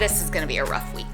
this is gonna be a rough week.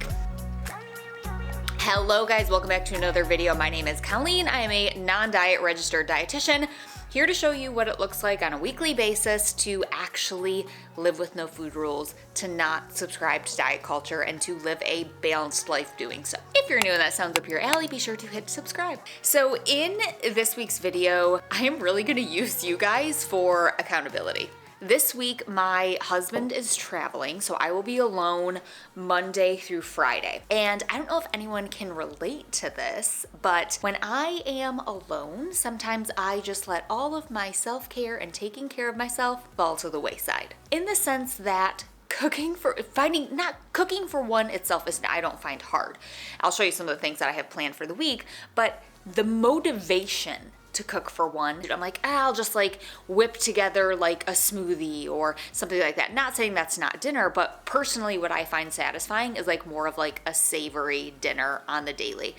Hello guys, welcome back to another video. My name is Colleen. I am a non-diet registered dietitian, here to show you what it looks like on a weekly basis to actually live with no food rules, to not subscribe to diet culture, and to live a balanced life doing so. If you're new and that sounds up your alley, be sure to hit subscribe. So in this week's video, I am really gonna use you guys for accountability. This week, my husband is traveling, so I will be alone Monday through Friday. And I don't know if anyone can relate to this, but when I am alone, sometimes I just let all of my self-care and taking care of myself fall to the wayside. In the sense that cooking for one itself I don't find hard. I'll show you some of the things that I have planned for the week, but the motivation to cook for one, I'm like, I'll just like whip together like a smoothie or something like that. Not saying that's not dinner, but personally what I find satisfying is like more of like a savory dinner on the daily,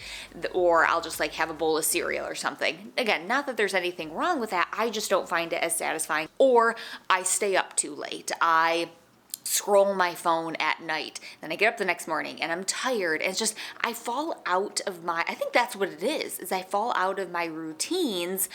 or I'll just like have a bowl of cereal or something. Again, not that there's anything wrong with that, I just don't find it as satisfying. Or I stay up too late, I scroll my phone at night, then I get up the next morning and I'm tired, and it's just, I fall out of I think that's what it is I fall out of my routines,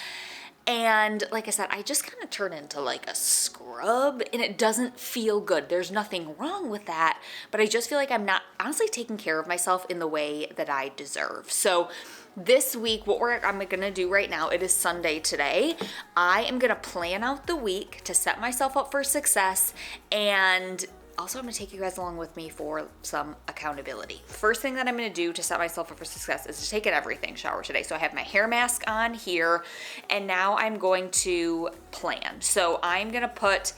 and like I said, I just kind of turn into like a scrub, and it doesn't feel good. There's nothing wrong with that, but I just feel like I'm not honestly taking care of myself in the way that I deserve. So this week, what I'm gonna do right now, it is Sunday today, I am gonna plan out the week to set myself up for success, and also I'm gonna take you guys along with me for some accountability. First thing that I'm gonna do to set myself up for success is to take an everything shower today. So I have my hair mask on here, and now I'm going to plan. So I'm gonna put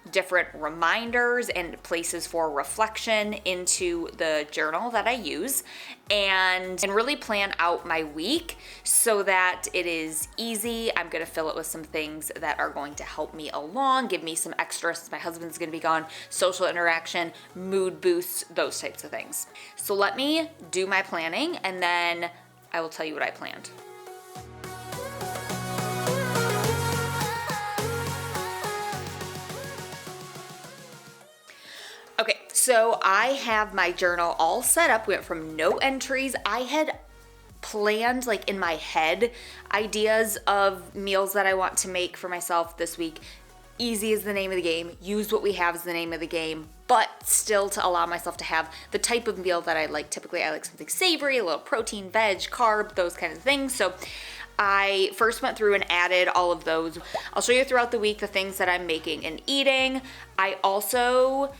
different reminders and places for reflection into the journal that I use, and really plan out my week so that it is easy. I'm gonna fill it with some things that are going to help me along, give me some extra since my husband's gonna be gone, social interaction, mood boosts, those types of things. So let me do my planning and then I will tell you what I planned. Okay, so I have my journal all set up. We went from no entries. I had planned like in my head ideas of meals that I want to make for myself this week. Easy is the name of the game. Use what we have is the name of the game, but still to allow myself to have the type of meal that I like. Typically, I like something savory, a little protein, veg, carb, those kinds of things. So I first went through and added all of those. I'll show you throughout the week the things that I'm making and eating. I also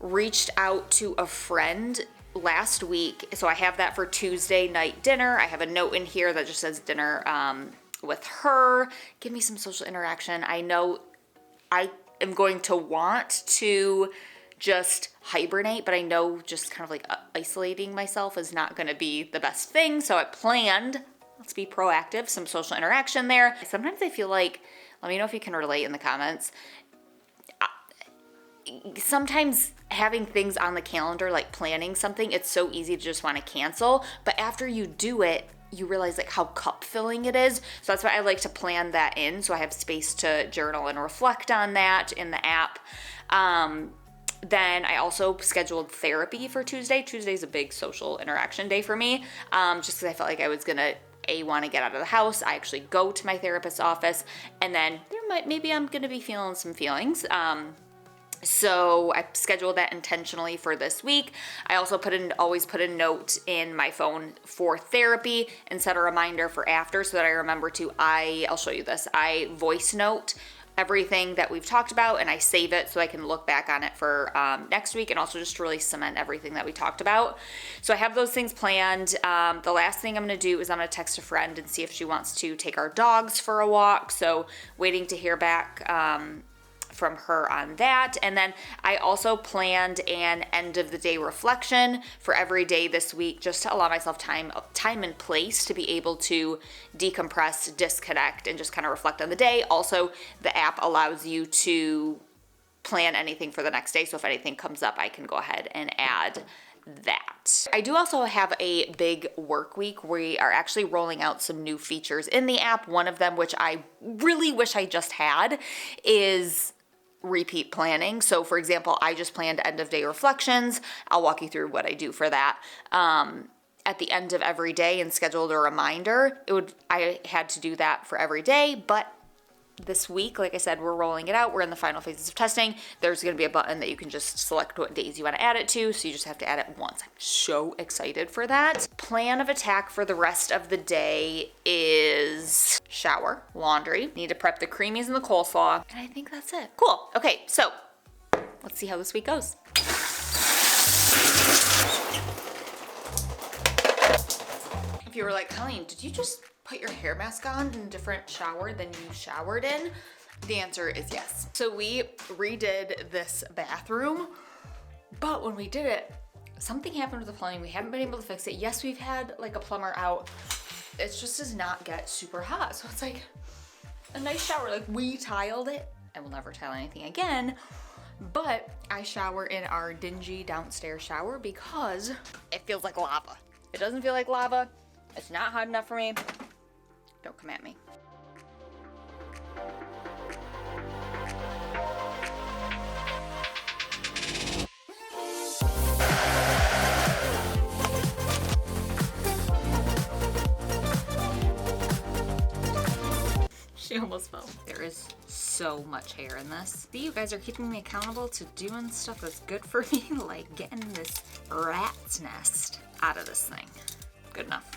reached out to a friend last week, so I have that for Tuesday night dinner. I have a note in here that just says dinner with her. Give me some social interaction. I know I am going to want to just hibernate, but I know just kind of like isolating myself is not going to be the best thing, so I planned, let's be proactive, some social interaction there. Sometimes I feel like, let me know if you can relate in the comments, sometimes having things on the calendar, like planning something, it's so easy to just want to cancel, but after you do it, you realize like how cup filling it is. So that's why I like to plan that in, so I have space to journal and reflect on that in the app. Then I also scheduled therapy for Tuesday. Tuesday's a big social interaction day for me, just because I felt like I was gonna want to get out of the house. I actually go to my therapist's office, and then maybe I'm gonna be feeling some feelings. So I scheduled that intentionally for this week. I also always put a note in my phone for therapy and set a reminder for after so that I remember to, I'll show you this. I voice note everything that we've talked about and I save it so I can look back on it for next week, and also just really cement everything that we talked about. So I have those things planned. The last thing I'm gonna do is I'm gonna text a friend and see if she wants to take our dogs for a walk. So waiting to hear back from her on that. And then I also planned an end of the day reflection for every day this week, just to allow myself time and place to be able to decompress, disconnect, and just kind of reflect on the day. Also, the app allows you to plan anything for the next day. So if anything comes up, I can go ahead and add that. I do also have a big work week. We are actually rolling out some new features in the app. One of them, which I really wish I just had, is repeat planning. So for example, I just planned end of day reflections. I'll walk you through what I do for that. At the end of every day and scheduled a reminder. I had to do that for every day, but this week, like I said, we're rolling it out. We're in the final phases of testing. There's going to be a button that you can just select what days you want to add it to. So you just have to add it once. I'm so excited for that. Plan of attack for the rest of the day is shower, laundry, need to prep the creamies and the coleslaw. And I think that's it. Cool. Okay. So let's see how this week goes. If you were like, Colleen, did you just put your hair mask on in a different shower than you showered in? The answer is yes. So we redid this bathroom, but when we did it, something happened with the plumbing. We haven't been able to fix it. Yes, we've had like a plumber out. It just does not get super hot. So it's like a nice shower. Like we tiled it. I will never tile anything again, but I shower in our dingy downstairs shower because it feels like lava. It doesn't feel like lava. It's not hot enough for me. Don't come at me. She almost fell. There is so much hair in this. See, you guys are keeping me accountable to doing stuff that's good for me, like getting this rat's nest out of this thing. Good enough.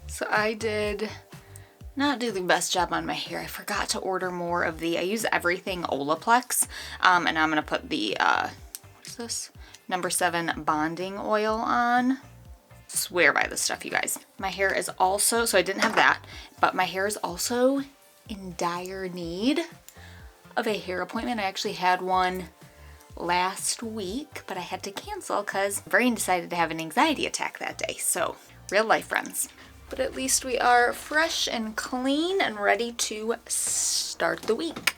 So I did not do the best job on my hair. I forgot to order more of I use everything Olaplex. And I'm gonna put the, what is this? Number 7 bonding oil on. Swear by this stuff, you guys. My hair is also, so I didn't have that, but my hair is also in dire need of a hair appointment. I actually had one last week, but I had to cancel because my brain decided to have an anxiety attack that day. So real life, friends. But at least we are fresh and clean and ready to start the week.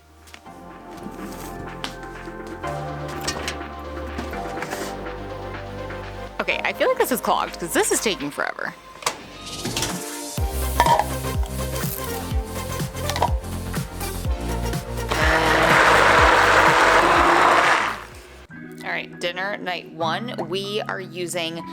Okay, I feel like this is clogged because this is taking forever. All right, dinner night 1. We are using,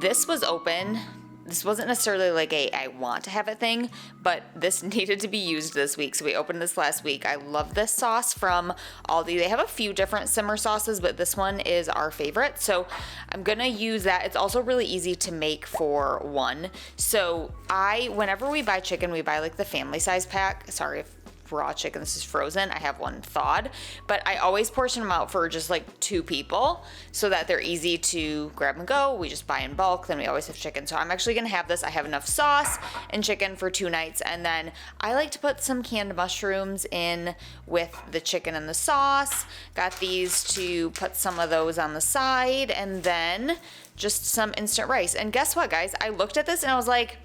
this was open. This wasn't necessarily like I want to have it thing, but this needed to be used this week. So we opened this last week. I love this sauce from Aldi. They have a few different simmer sauces, but this one is our favorite. So I'm gonna use that. It's also really easy to make for one. So whenever we buy chicken, we buy like the family size pack. Sorry if raw chicken, this is frozen. I have one thawed, but I always portion them out for just like 2 people so that they're easy to grab and go. We just buy in bulk, then we always have chicken. So I'm actually gonna have this. I have enough sauce and chicken for 2 nights, and then I like to put some canned mushrooms in with the chicken and the sauce. Got these to put some of those on the side, and then just some instant rice. And guess what, guys? I looked at this and I was like,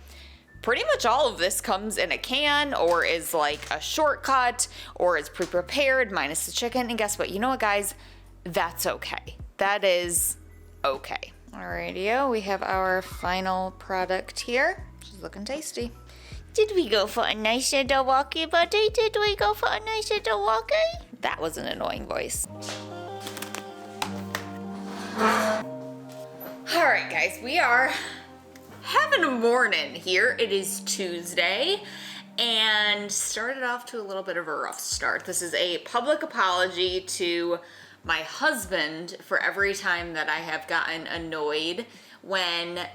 pretty much all of this comes in a can or is like a shortcut or is pre-prepared minus the chicken. And guess what? You know what, guys? That's okay. That is okay. Alrighty, we have our final product here. She's looking tasty. Did we go for a nice little walkie, buddy? Did we go for a nice little walkie? That was an annoying voice. Alright, guys, we are having a morning here. It is Tuesday and started off to a little bit of a rough start. This is a public apology to my husband for every time that I have gotten annoyed when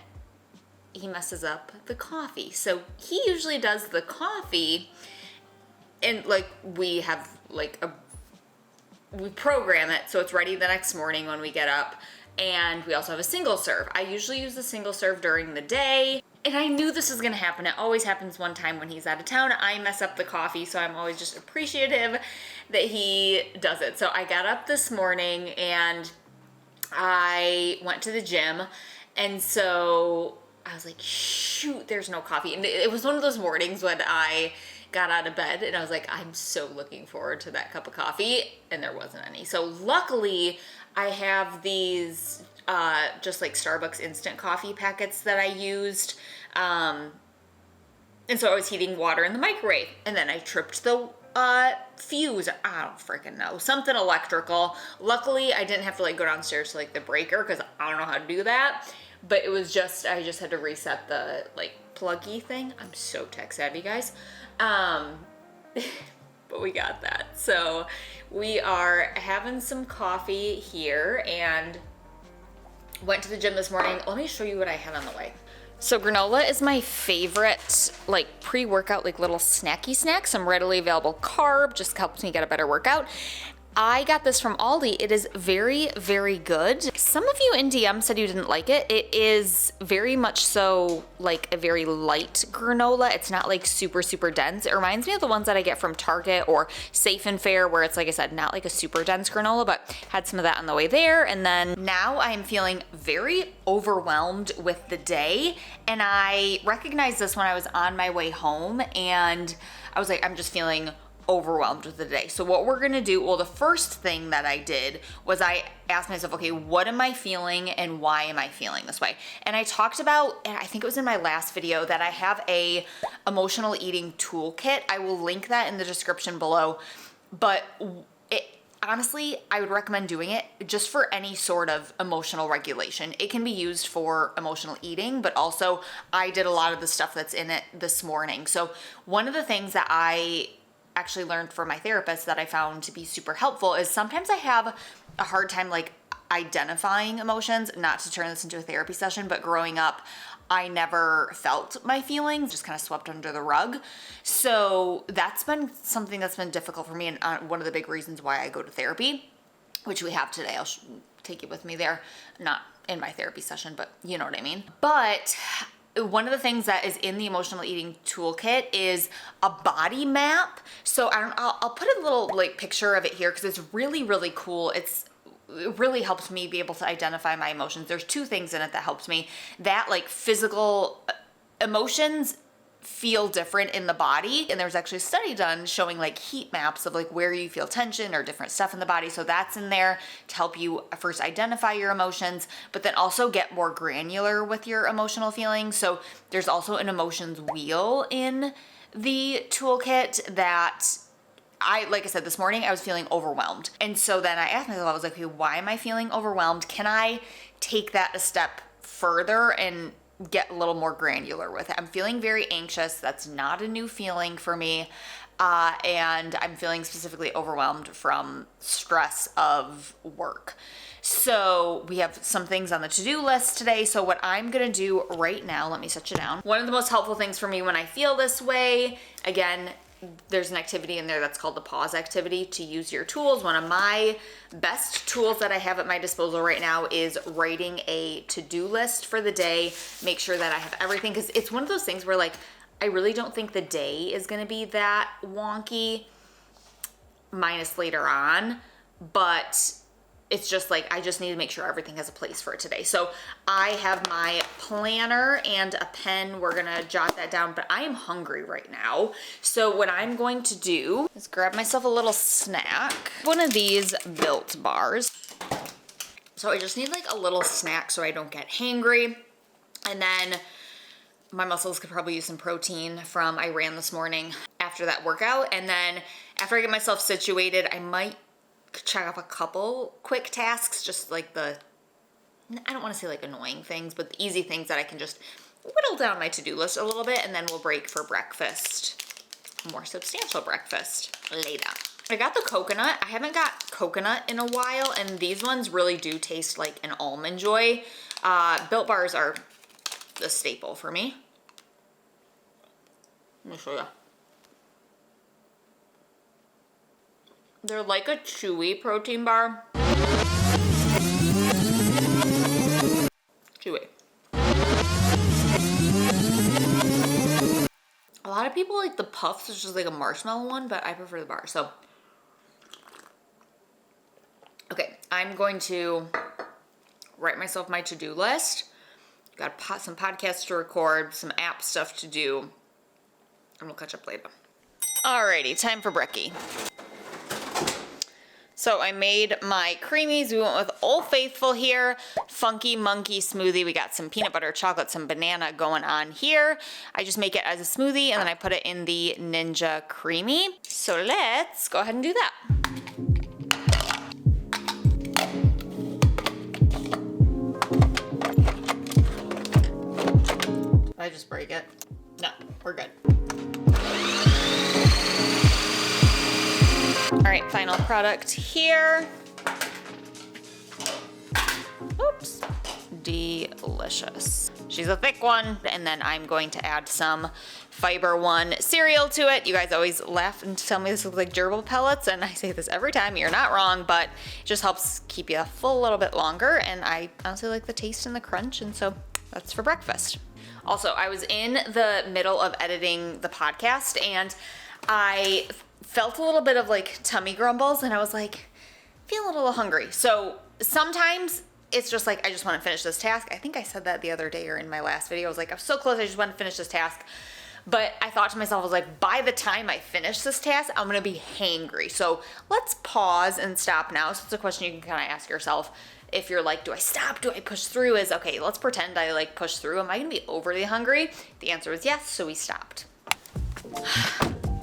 he messes up the coffee. So he usually does the coffee and like we program it so it's ready the next morning when we get up. And we also have a single serve. I usually use the single serve during the day. And I knew this was gonna happen. It always happens one time when he's out of town. I mess up the coffee, so I'm always just appreciative that he does it. So I got up this morning and I went to the gym. And so I was like, shoot, there's no coffee. And it was one of those mornings when I got out of bed and I was like, I'm so looking forward to that cup of coffee, and there wasn't any. So luckily I have these just like Starbucks instant coffee packets that I used. And so I was heating water in the microwave, and then I tripped the fuse. I don't freaking know. Something electrical. Luckily, I didn't have to like go downstairs to like the breaker because I don't know how to do that. But it was just, I just had to reset the like pluggy thing. I'm so tech savvy, guys. But we got that. So we are having some coffee here and went to the gym this morning. Let me show you what I had on the way. So granola is my favorite, like pre-workout, like little snacky snack. Some readily available carb, just helps me get a better workout. I got this from Aldi. It is very, very good. Some of you in DM said you didn't like it. It is very much so like a very light granola. It's not like super, super dense. It reminds me of the ones that I get from Target or Safe and Fair, where it's, like I said, not like a super dense granola, but had some of that on the way there. And then now I'm feeling very overwhelmed with the day. And I recognized this when I was on my way home, and I was like, I'm just feeling overwhelmed with the day. So what we're gonna do, well, the first thing that I did was I asked myself, okay, what am I feeling and why am I feeling this way? And I talked about, and I think it was in my last video, that I have a emotional eating toolkit. I will link that in the description below. But honestly, I would recommend doing it just for any sort of emotional regulation. It can be used for emotional eating, but also I did a lot of the stuff that's in it this morning. So one of the things that I actually learned from my therapist that I found to be super helpful is sometimes I have a hard time like identifying emotions. Not to turn this into a therapy session, but growing up, I never felt my feelings, just kind of swept under the rug. So that's been something that's been difficult for me, and one of the big reasons why I go to therapy, which we have today. I'll take you with me there. Not in my therapy session, but you know what I mean. But one of the things that is in the emotional eating toolkit is a body map. So I'll put a little like picture of it here because it's really, really cool. It really helps me be able to identify my emotions. There's two things in it that helps me. That like physical emotions feel different in the body, and there was actually a study done showing like heat maps of like where you feel tension or different stuff in the body. So that's in there to help you first identify your emotions, but then also get more granular with your emotional feelings. So there's also an emotions wheel in the toolkit that like I said, this morning I was feeling overwhelmed. And so then I asked myself, I was like, okay, why am I feeling overwhelmed? Can I take that a step further and get a little more granular with it? I'm feeling very anxious. That's not a new feeling for me. And I'm feeling specifically overwhelmed from stress of work. So we have some things on the to-do list today. So what I'm gonna do right now, let me set you down. One of the most helpful things for me when I feel this way, again, there's an activity in there that's called the pause activity to use your tools. One of my best tools that I have at my disposal right now is writing a to-do list for the day. Make sure that I have everything, because it's one of those things where like, I really don't think the day is gonna be that wonky, minus later on, but it's just like, I just need to make sure everything has a place for it today. So I have my planner and a pen. We're gonna jot that down, but I am hungry right now. So what I'm going to do is grab myself a little snack. One of these Built bars. So I just need like a little snack so I don't get hangry. And then my muscles could probably use some protein from, I ran this morning after that workout. And then after I get myself situated, I might check off a couple quick tasks, just like I don't want to say like annoying things, but the easy things that I can just whittle down my to-do list a little bit, and then we'll break for breakfast, more substantial breakfast later. I got the coconut. I haven't got coconut in a while, and these ones really do taste like an Almond Joy. Built bars are the staple for me. Let me show you. They're like a chewy protein bar. Chewy. A lot of people like the puffs, which is like a marshmallow one, but I prefer the bar. So, okay, I'm going to write myself my to-do list. Got some podcasts to record, some app stuff to do, and we'll catch up later. Alrighty, time for brekkie. So I made my creamies. We went with Old Faithful here, Funky Monkey smoothie. We got some peanut butter, chocolate, some banana going on here. I just make it as a smoothie and then I put it in the Ninja Creamy. So let's go ahead and do that. Did I just break it? No, we're good. All right, final product here. Oops, delicious. She's a thick one, and then I'm going to add some Fiber One cereal to it. You guys always laugh and tell me this looks like gerbil pellets, and I say this every time. You're not wrong, but it just helps keep you full a little bit longer, and I honestly like the taste and the crunch, and so that's for breakfast. Also, I was in the middle of editing the podcast, and I felt a little bit of like tummy grumbles, and I was like, feeling a little hungry. So sometimes it's just like, I just want to finish this task. I think I said that the other day or in my last video. I was like, I'm so close, I just want to finish this task. But I thought to myself, I was like, by the time I finish this task, I'm going to be hangry. So let's pause and stop now. So it's a question you can kind of ask yourself. If you're like, do I stop? Do I push through? Is okay, let's pretend I like push through. Am I going to be overly hungry? The answer was yes, so we stopped.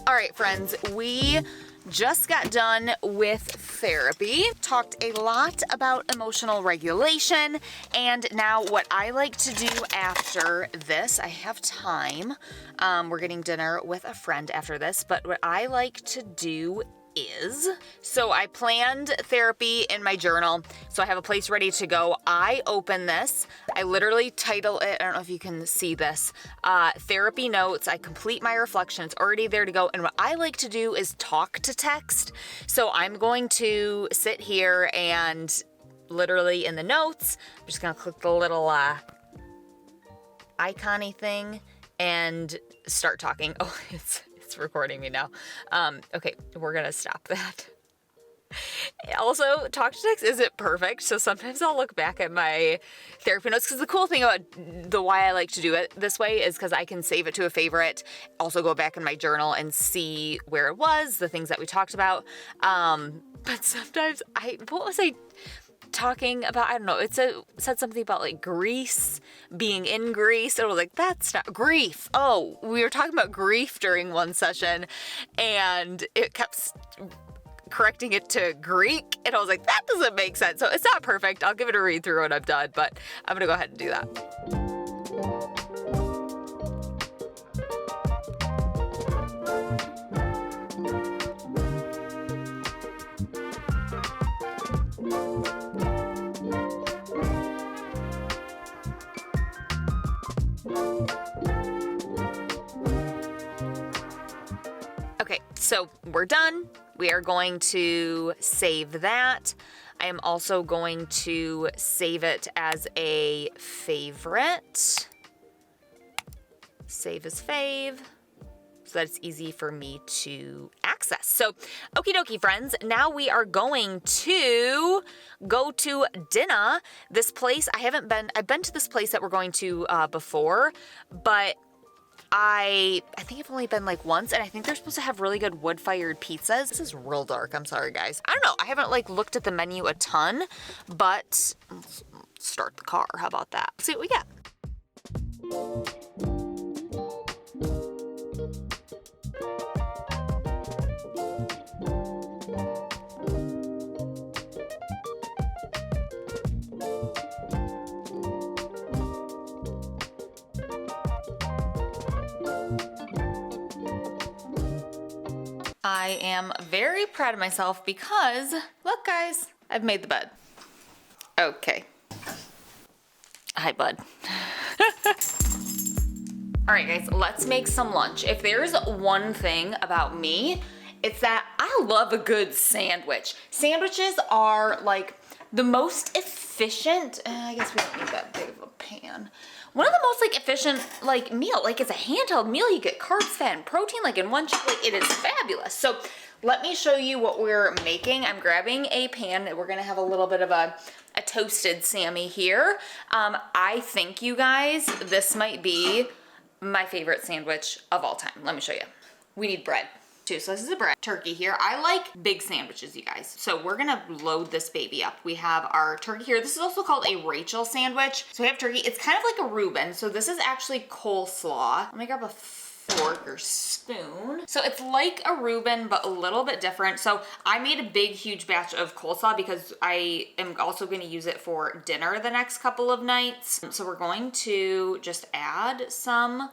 All right, friends, we just got done with therapy, talked a lot about emotional regulation, and now what I like to do after this, I have time. We're getting dinner with a friend after this, but what I like to do is, so I planned therapy in my journal, so I have a place ready to go. I open this, I literally title it, I don't know if you can see this, therapy notes. I complete my reflection, it's already there to go, and what I like to do is talk to text. So I'm going to sit here and literally in the notes, I'm just gonna click the little icon-y thing and start talking. Oh, it's recording me now. Okay, we're gonna stop that. Also, talk to text isn't perfect, so sometimes I'll look back at my therapy notes, because the cool thing about why I like to do it this way is because I can save it to a favorite, also go back in my journal and see where it was, the things that we talked about. But sometimes what was I talking about? I don't know. It said something about like Greece, being in Greece. And I was like, that's not grief. Oh, we were talking about grief during one session, and it kept correcting it to Greek, and I was like, that doesn't make sense. So it's not perfect. I'll give it a read through when I'm done, but I'm gonna go ahead and do that. Okay, so we're done. We are going to save that. I am also going to save it as a favorite. Save as fave, so that it's easy for me to access. So, okie dokie, friends. Now we are going to go to dinner. This place, I've been to this place that we're going to before, but I think I've only been like once, and I think they're supposed to have really good wood-fired pizzas. This is real dark, I'm sorry guys. I don't know, I haven't like looked at the menu a ton, but let's start the car, how about that? Let's see what we get. I am very proud of myself because, look guys, I've made the bed. Okay. Hi, bud. All right, guys, let's make some lunch. If there's one thing about me, it's that I love a good sandwich. Sandwiches are like the most efficient, I guess we don't need that big of a pan. One of the most like efficient like meal, like it's a handheld meal. You get carbs, fat, and protein like in one chip. Like it is fabulous. So let me show you what we're making. I'm grabbing a pan. We're gonna have a little bit of a toasted Sammy here. I think you guys, this might be my favorite sandwich of all time. Let me show you. We need bread. 2 slices of bread, turkey here. I like big sandwiches, you guys. So we're gonna load this baby up. We have our turkey here. This is also called a Rachel sandwich. So we have turkey. It's kind of like a Reuben. So this is actually coleslaw. Let me grab a fork or spoon. So it's like a Reuben, but a little bit different. So I made a big, huge batch of coleslaw because I am also going to use it for dinner the next couple of nights. So we're going to just add some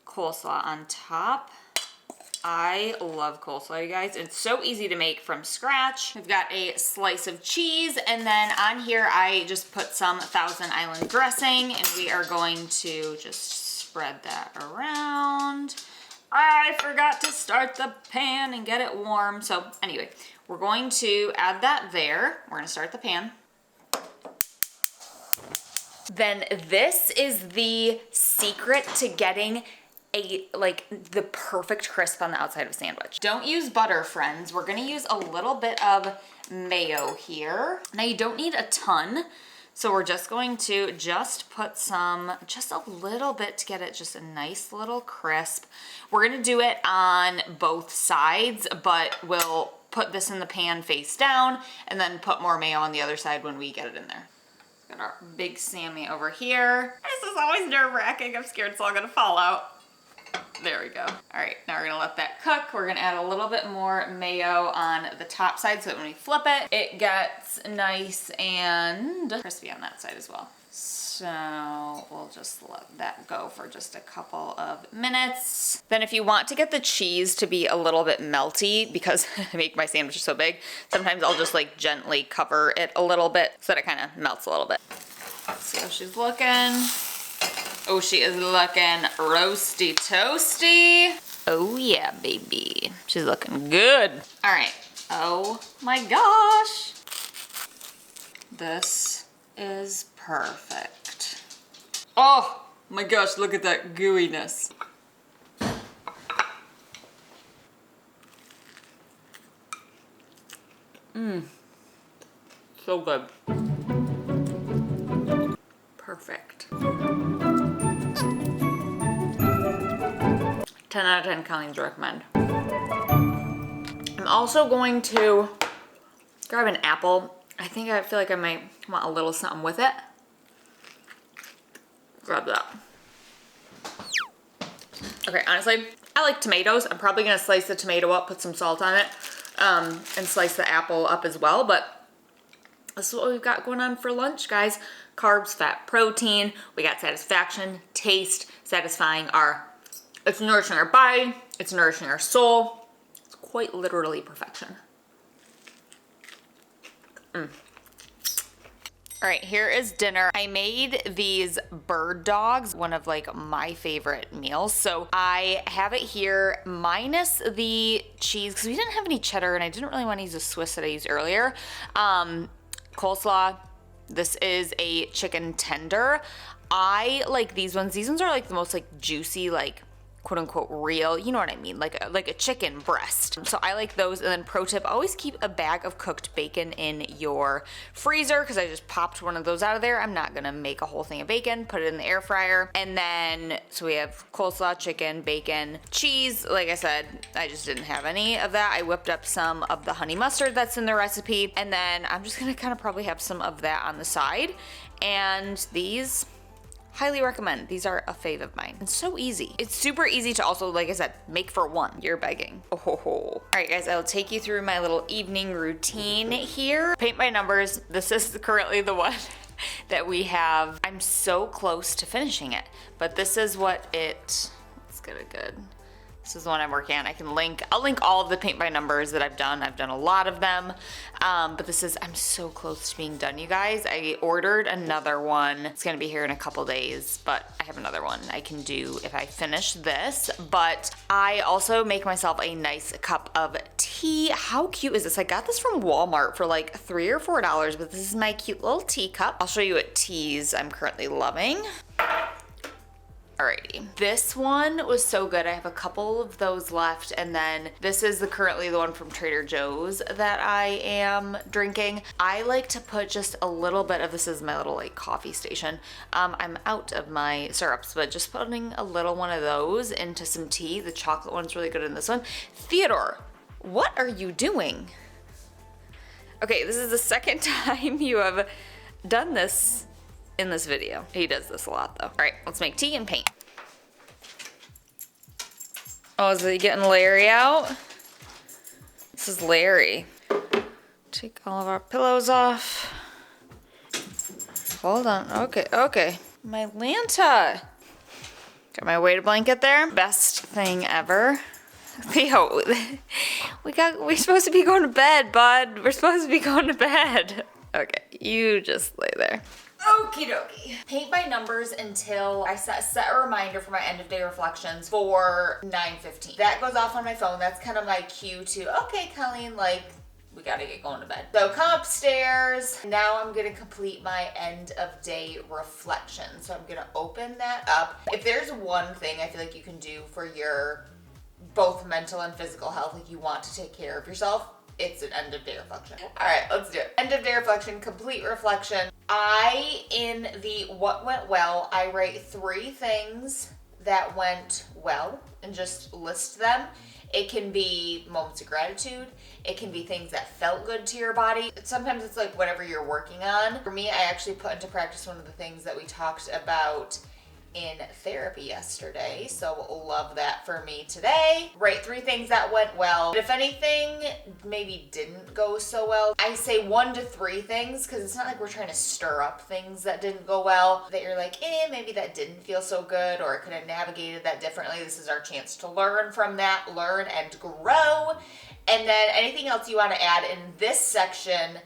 coleslaw on top. I love coleslaw, you guys. It's so easy to make from scratch. We've got a slice of cheese, and then on here I just put some Thousand Island dressing, and we are going to just spread that around. I forgot to start the pan and get it warm. So anyway, we're going to add that there. We're gonna start the pan. Then this is the secret to getting the perfect crisp on the outside of a sandwich. Don't use butter, friends. We're gonna use a little bit of mayo here. Now you don't need a ton, so we're just going to put some, just a little bit to get it just a nice little crisp. We're gonna do it on both sides, but we'll put this in the pan face down and then put more mayo on the other side when we get it in there. Got our big Sammy over here. This is always nerve-wracking. I'm scared it's all gonna fall out. There we go. All right, now we're gonna let that cook. We're gonna add a little bit more mayo on the top side so that when we flip it, it gets nice and crispy on that side as well. So we'll just let that go for just a couple of minutes. Then if you want to get the cheese to be a little bit melty, because I make my sandwiches so big, sometimes I'll just like gently cover it a little bit so that it kind of melts a little bit. Let's see how she's looking. Oh, she is looking roasty toasty. Oh yeah, baby. She's looking good. All right. Oh my gosh. This is perfect. Oh my gosh, look at that gooiness. So good. Perfect. 10 out of 10 Colleen's recommend. I'm also going to grab an apple. I feel like I might want a little something with it. Grab that. Okay, honestly, I like tomatoes. I'm probably gonna slice the tomato up, put some salt on it, and slice the apple up as well, but this is what we've got going on for lunch, guys. Carbs, fat, protein. We got satisfaction, taste, satisfying it's nourishing our body, it's nourishing our soul. It's quite literally perfection. All right, here is dinner. I made these bird dogs, one of like my favorite meals. So I have it here minus the cheese because we didn't have any cheddar and I didn't really want to use the Swiss that I used earlier. Coleslaw. This is a chicken tender. I like these ones. These ones are like the most like juicy, like quote unquote real, you know what I mean, like a chicken breast. So I like those. And then pro tip, always keep a bag of cooked bacon in your freezer because I just popped one of those out of there. I'm not gonna make a whole thing of bacon, put it in the air fryer. And then, so we have coleslaw, chicken, bacon, cheese. Like I said, I just didn't have any of that. I whipped up some of the honey mustard that's in the recipe. And then I'm just gonna kind of probably have some of that on the side. And these, highly recommend. These are a fave of mine. It's so easy. It's super easy to also, like I said, make for one. You're begging. Oh ho ho. All right, guys, I'll take you through my little evening routine here. Paint by numbers. This is currently the one that we have. I'm so close to finishing it, but this is what let's get it good. This is the one I'm working on. I'll link all of the paint by numbers that I've done. I've done a lot of them. But I'm so close to being done, you guys. I ordered another one. It's gonna be here in a couple days, but I have another one I can do if I finish this. But I also make myself a nice cup of tea. How cute is this? I got this from Walmart for like $3 or $4, but this is my cute little teacup. I'll show you what teas I'm currently loving. Alrighty, this one was so good. I have a couple of those left, and then this is currently the one from Trader Joe's that I am drinking. I like to put just a little bit of, this is my little like coffee station. I'm out of my syrups, but just putting a little one of those into some tea. The chocolate one's really good in this one. Theodore, what are you doing? Okay, this is the second time you have done this in this video. He does this a lot though. All right, let's make tea and paint. Oh, is he getting Larry out? This is Larry. Take all of our pillows off. Hold on, okay. My Lanta. Got my weighted blanket there. Best thing ever. Theo, we're supposed to be going to bed, bud. We're supposed to be going to bed. Okay, you just lay there. Okie dokie. Paint by numbers until I set a reminder for my end of day reflections for 9:15. That goes off on my phone. That's kind of my cue to, okay, Colleen, like, we gotta get going to bed. So come upstairs. Now I'm gonna complete my end of day reflection. So I'm gonna open that up. If there's one thing I feel like you can do for your both mental and physical health, like you want to take care of yourself, it's an end of day reflection. All right, let's do it. End of day reflection, complete reflection. In the what went well, I write 3 things that went well and just list them. It can be moments of gratitude. It can be things that felt good to your body. Sometimes it's like whatever you're working on. For me, I actually put into practice one of the things that we talked about in therapy yesterday, so love that for me today. Write 3 things that went well. If anything maybe didn't go so well, I say 1 to 3 things, because it's not like we're trying to stir up things that didn't go well, that you're like, maybe that didn't feel so good, or I could have navigated that differently. This is our chance to learn from that, learn and grow. And then anything else you want to add in this section,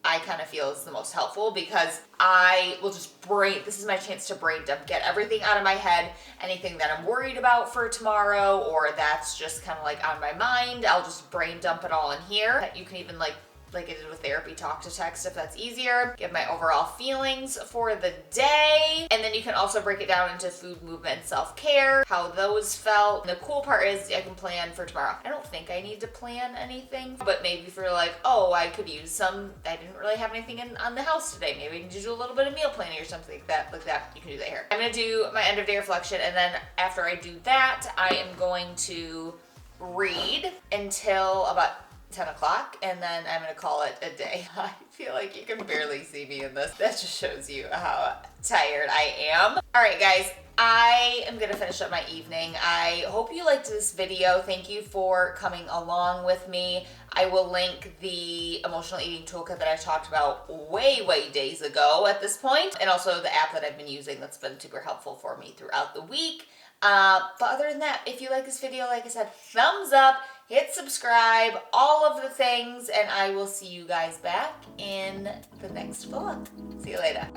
I kind of feel is the most helpful, because I will just this is my chance to brain dump, get everything out of my head, anything that I'm worried about for tomorrow, or that's just kind of like on my mind, I'll just brain dump it all in here. You can even like I did with therapy, talk to text if that's easier. Give my overall feelings for the day. And then you can also break it down into food, movement, and self-care, how those felt. And the cool part is I can plan for tomorrow. I don't think I need to plan anything, but maybe if you're like, oh, I could use some, I didn't really have anything on the house today. Maybe I need to do a little bit of meal planning or something like that. You can do that here. I'm gonna do my end of day reflection, and then after I do that, I am going to read until about 10 o'clock, and then I'm gonna call it a day. I feel like you can barely see me in this. That just shows you how tired I am. All right, guys, I am gonna finish up my evening. I hope you liked this video. Thank you for coming along with me. I will link the emotional eating toolkit that I talked about way days ago at this point, and also the app that I've been using that's been super helpful for me throughout the week. But other than that, if you like this video, like I said, thumbs up, hit subscribe, all of the things, and I will see you guys back in the next vlog. See you later.